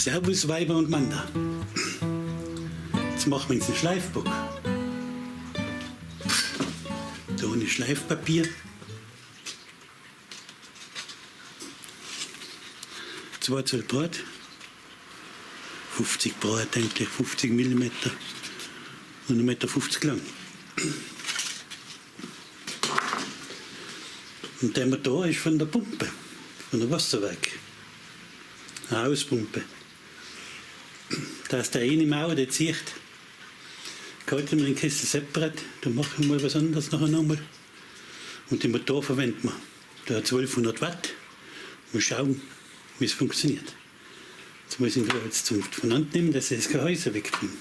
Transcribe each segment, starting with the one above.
Servus Weiber und Männer. Jetzt machen wir uns einen Schleifbock. Da ohne Schleifpapier. 2 Zoll Draht. 50 Draht eigentlich, 50 mm. Und 1,50 Meter lang. Und der Motor ist von der Pumpe, von der Wasserwerk. Eine Hauspumpe. Da ist der eine Mauer, der zieht. Halten wir den Kessel separat, da machen wir mal was anderes nachher nochmal. Und den Motor verwenden wir. Der hat 1200 Watt. Mal schauen, wie es funktioniert. Jetzt muss ich ihn als Zunft von Hand nehmen, dass er das Gehäuse wegbringt.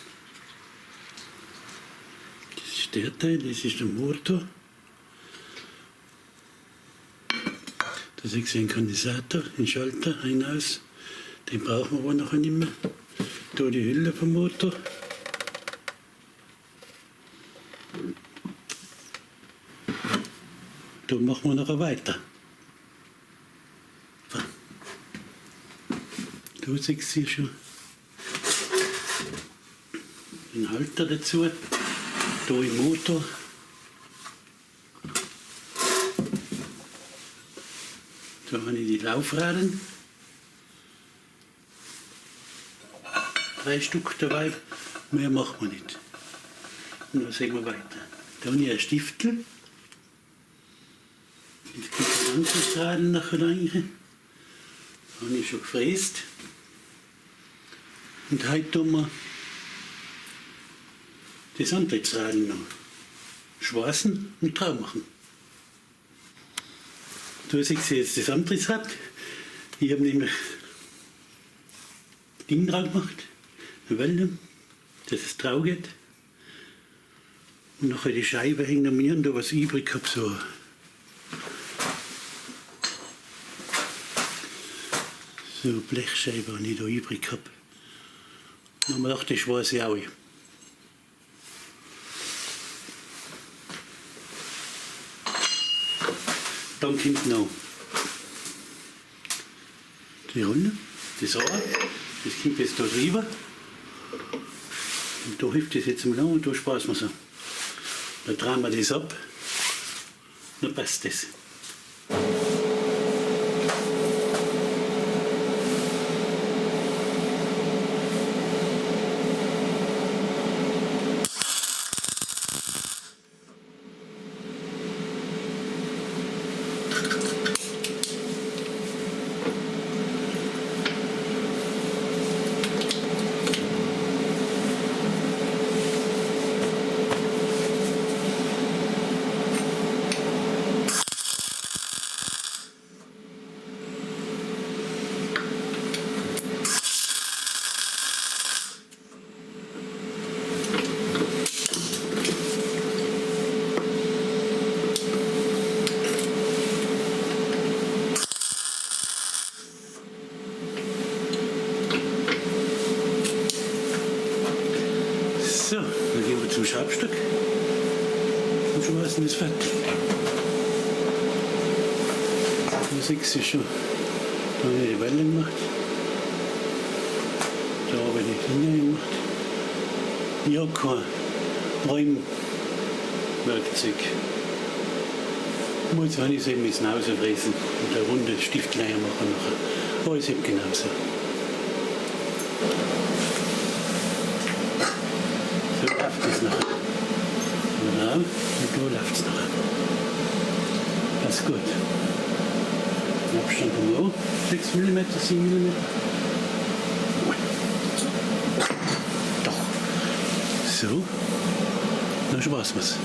Das ist der Teil, das ist der Motor. Da seht ihr einen Kondensator, einen Schalter, ein aus. Den brauchen wir aber nachher nicht mehr. Da die Hülle vom Motor. Da machen wir nachher weiter. Da seht ihr schon den Halter dazu. Da im Motor. Da habe ich die Laufraden. 3 Stück dabei. Mehr machen wir nicht. Und dann sehen wir weiter. Da habe ich ein Stiftel. Jetzt gibt es ein anderes Raden nachher rein. Das habe ich schon gefräst. Und heute tun wir das Antrittsraden noch schwarzen und drauf machen. Da seht ihr jetzt das Antrittsrad. Ich habe nämlich Ding drauf gemacht, eine Welle, dass es drauf geht. Und nachher die Scheibe hängt an mir und da was übrig habe, so eine Blechscheibe, die ich da übrig habe. Dann haben wir gedacht, das schwarze ich auch. Dann kommt noch die Runde, das Rohr, das kommt jetzt da drüber. Und da hilft das jetzt mal an und da spaßen wir so. Dann drehen wir das ab, dann passt das. So, dann gehen wir zum Schraubstock und schmeißen das fertig. Da seht ihr schon, da habe ich die Welle gemacht, da habe ich die Linie gemacht. Ich habe kein Räumwerkzeug. Jetzt habe ich es eben ins Rausfräsen und eine runde Stiftleier machen nachher. Aber es ist eben genauso. So läuft es nachher. Genau, und da läuft es nachher. Das ist gut. Abstand vom Rohr, 6 mm, 7 mm. Doch. So, dann spaßen wir es.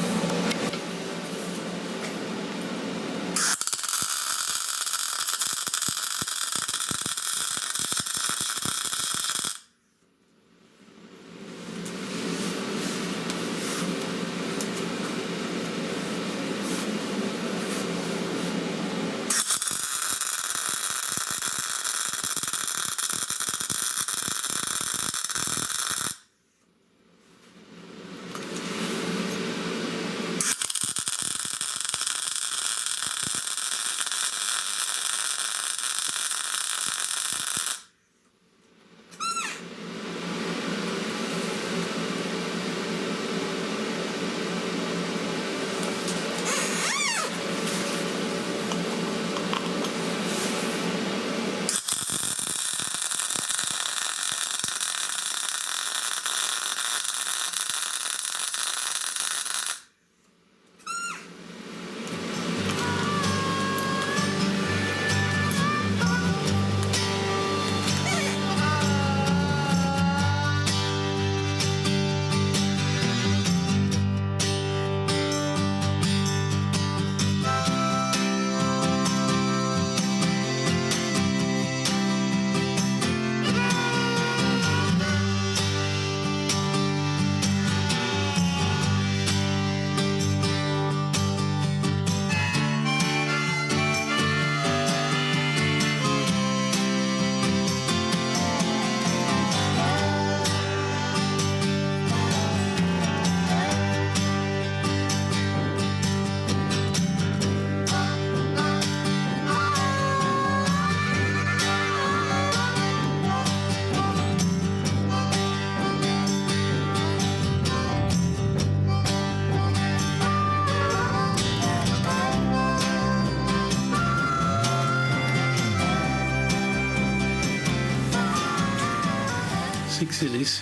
Siehst du das?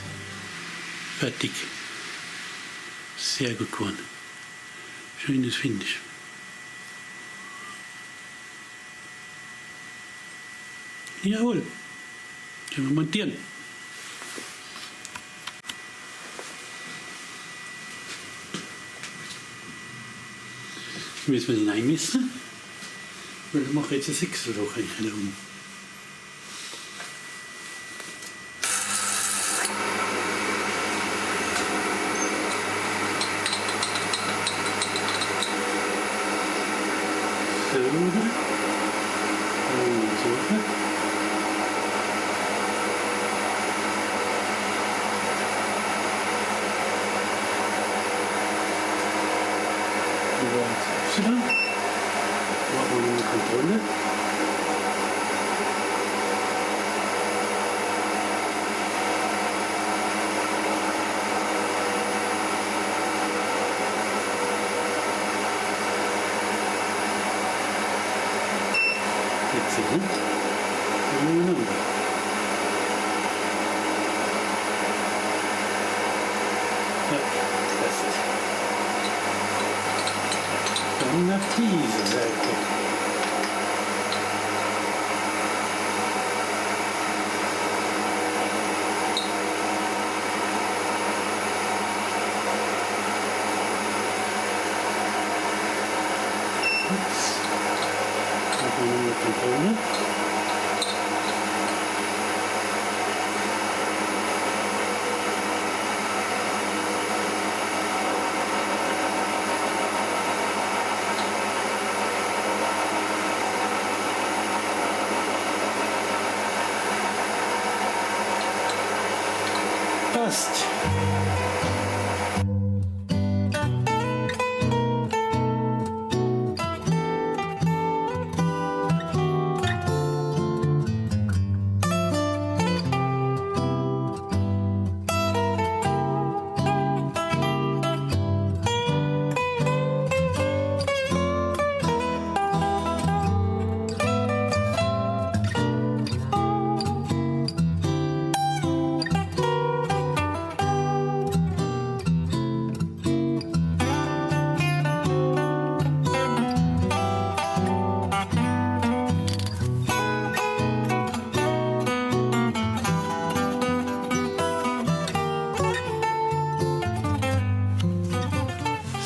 Fertig. Sehr gut geworden. Schönes Finish. Jawohl. Können wir montieren. Müssen wir den einmessen? Weil ich mache jetzt ein 6er-Loch da oben. Machen wir eine Kontrolle. Jetzt sehen wir. Ja, passt. Dann nach dieser Seite. Machen wir eine Kontrolle. Passt.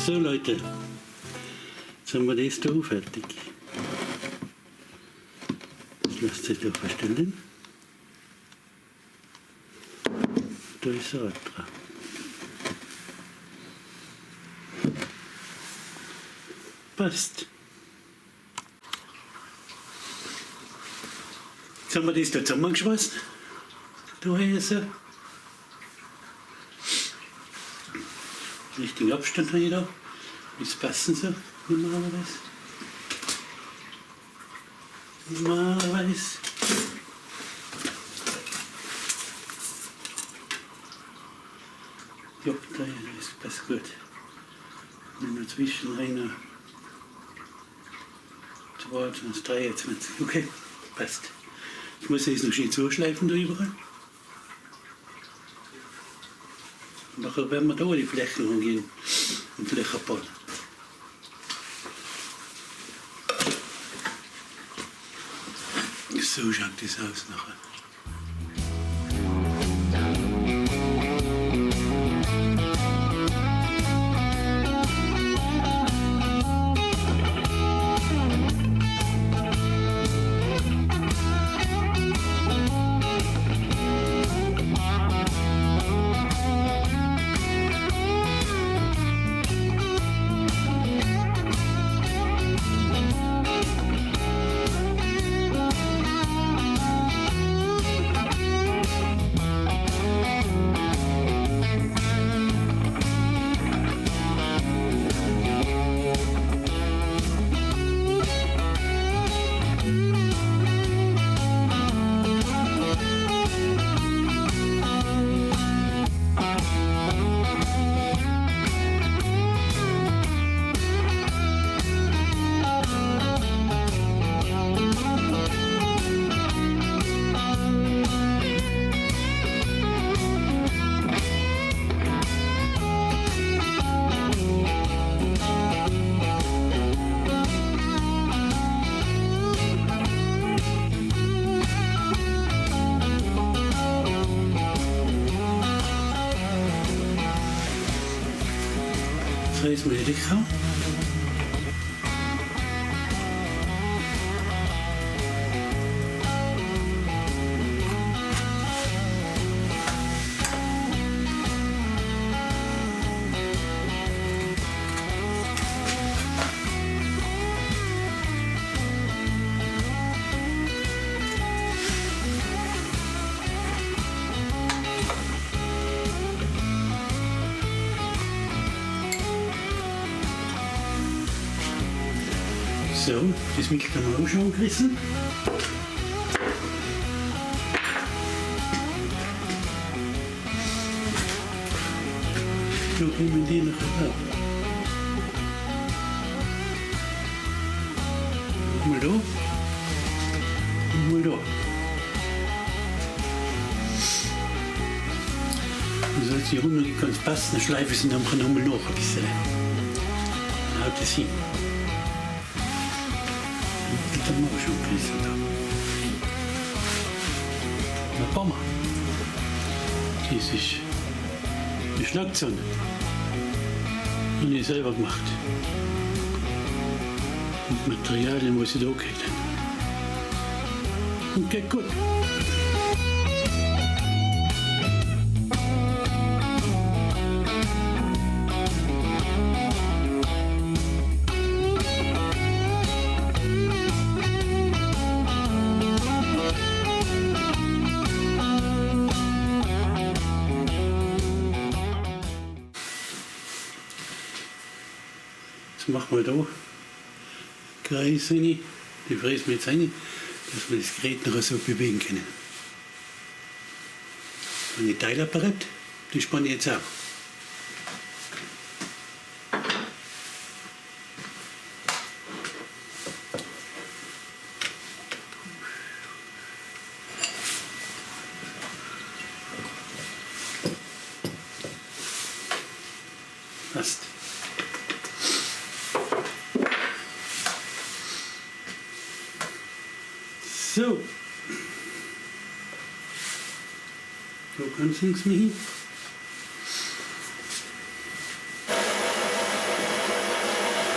So Leute, jetzt haben wir das hier fertig. Das lässt sich da verstellen. Da ist er dran. Passt. Jetzt haben wir das da zusammengeschweißt. Da ist er. Richtigen Abstand habe ich da. Das passen so normalerweise. Ja, das passt gut. Wenn wir zwischen rein 22, 23. Okay, passt. Ich muss jetzt noch schön zuschleifen da überall. Und nachher werden wir da die Flächen umgehen und Löcher bauen. So schaut das aus nachher. wir die Löcher. So, das Milch haben wir auch schon gerissen. So kommen die noch da. Mal da. Und mal da. Und so als die Runde ganz passen, dann schleife ich sie nachher nochmal nach ein bisschen. Dann haut das hin. Das haben wir auch schon gerissen da. Na, Pommer. Das ist eine Schlagzange. Und ich selber gemacht. Und Materialien muss ich da kriegen. Und geht gut. Machen wir da Kreis rein, die fräsen wir jetzt rein, dass wir das Gerät noch so bewegen können. Und die Teilapparat, die spanne ich jetzt auch. Passt. So, da kann es nichts mehr hin.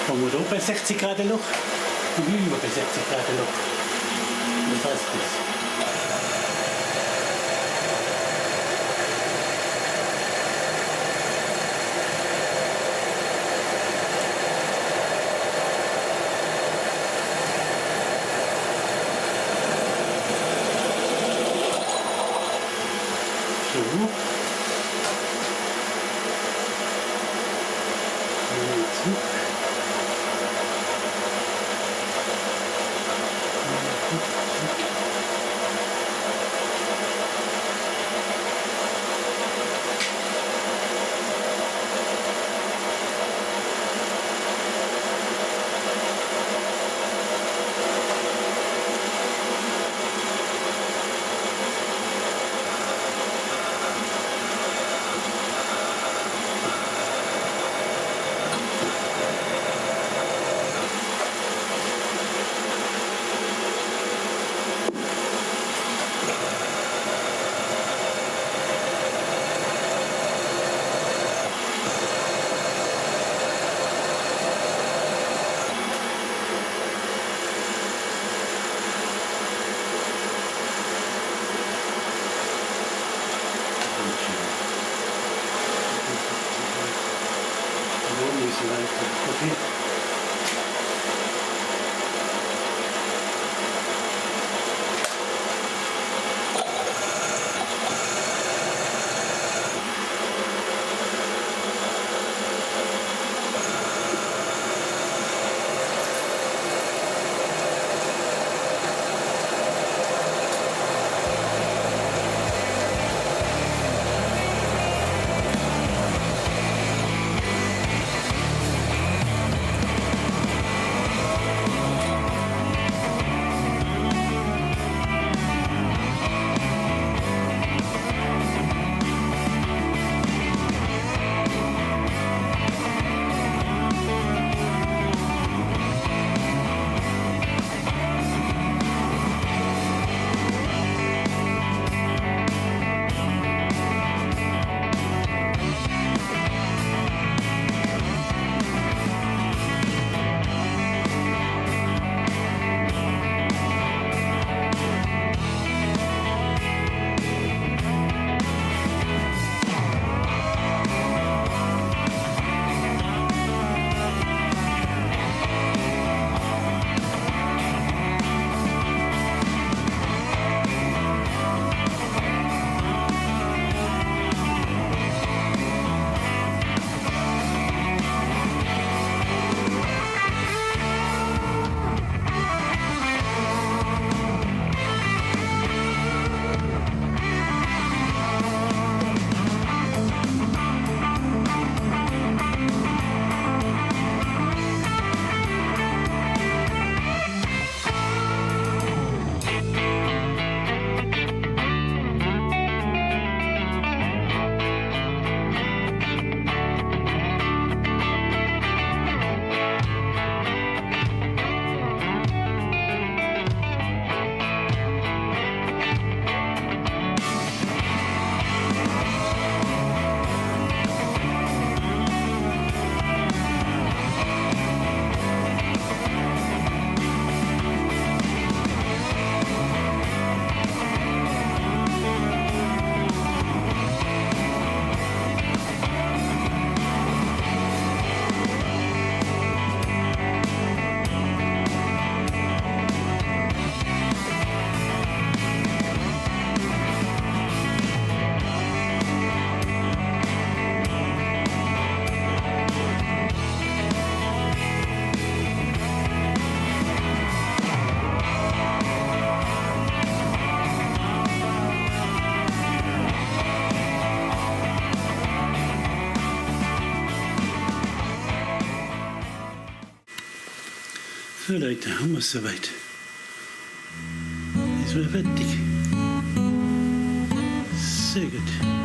Kommen wir da bei 60 Grad Loch und hier über bei 60 Grad Loch. Das heißt das. So Leute, haben wir es soweit. Ist wieder fertig. Sehr gut.